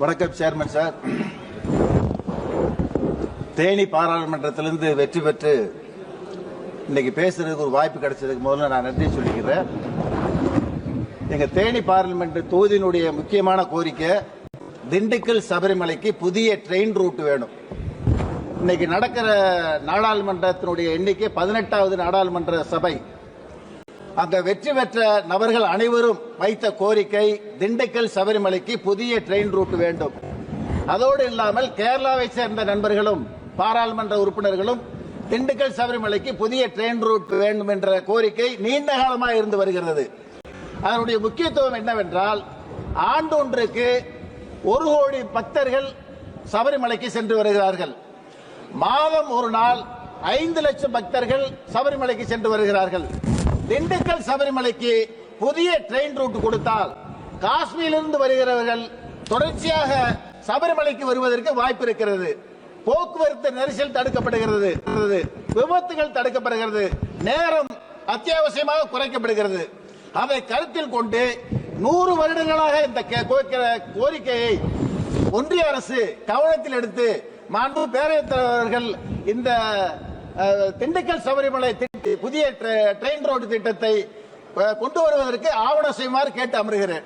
வணக்கம் chairman sir. Theni பாராளுமன்றத்திலிருந்து வெற்றி பெற்று இன்னைக்கு பேசுறதுக்கு ஒரு வாய்ப்பு கிடைச்சதுக்கு முதல்ல நான் நன்றி சொல்லிக்கிறேன். எங்க தேனி பார்லிமெண்ட் தொகுதியினுடைய முக்கியமான கோரிக்கை திண்டுக்கல் சபரிமலைக்கு புதிய ட்ரெயின் ரூட் வேணும். இன்னைக்கு நடக்கிற நாடாளுமன்றத்தினுடைய எண்ணிக்கை 18வது நாடாளுமன்ற சபை. அந்த வெற்றி பெற்ற நபர்கள் அனைவரும் வைத்த கோரிக்கை திண்டுக்கல் சபரிமலைக்கு புதிய ட்ரெயின் ரூட் வேண்டும். அதோடு இல்லாமல் கேரளாவை சேர்ந்த நண்பர்களும் பாராளுமன்ற உறுப்பினர்களும் திண்டுக்கல் சபரிமலைக்கு புதிய ட்ரெயின் ரூட் வேண்டும் என்ற கோரிக்கை நீண்ட காலமாக இருந்து வருகிறது. அதனுடைய முக்கியத்துவம் என்னவென்றால், ஆண்டொன்றுக்கு 1 கோடி பக்தர்கள் சபரிமலைக்கு சென்று வருகிறார்கள். மாதம் ஒரு நாள் 5 லட்சம் பக்தர்கள் சபரிமலைக்கு சென்று வருகிறார்கள். திண்டுக்கல் சபரிமலைக்கு புதிய ட்ரெயின் ரூட் கொடுத்தால் காஷ்மீரிலிருந்து வருகிறவர்கள் தொடர்ச்சியாக சபரிமலைக்கு வருவதற்கு வாய்ப்பு இருக்கிறது. போக்குவரத்து நெரிசல் தடுக்கப்படுகிறது, விபத்துகள் தடுக்கப்படுகிறது, நேரம் அத்தியாவசியமாக குறைக்கப்படுகிறது. அதை கருத்தில் கொண்டு 100 வருடங்களாக இந்த கோரிக்கையை ஒன்றிய அரசு கவனத்தில் எடுத்து மாண்பு பேரவைத் தலைவர்கள் இந்த திண்டுக்கல் சபரிமலை புதிய ட்ரெயின் ரோடு திட்டத்தை கொண்டு வருவதற்கு ஆவணம் செய்யுமாறு கேட்டு அமர்கிறேன்.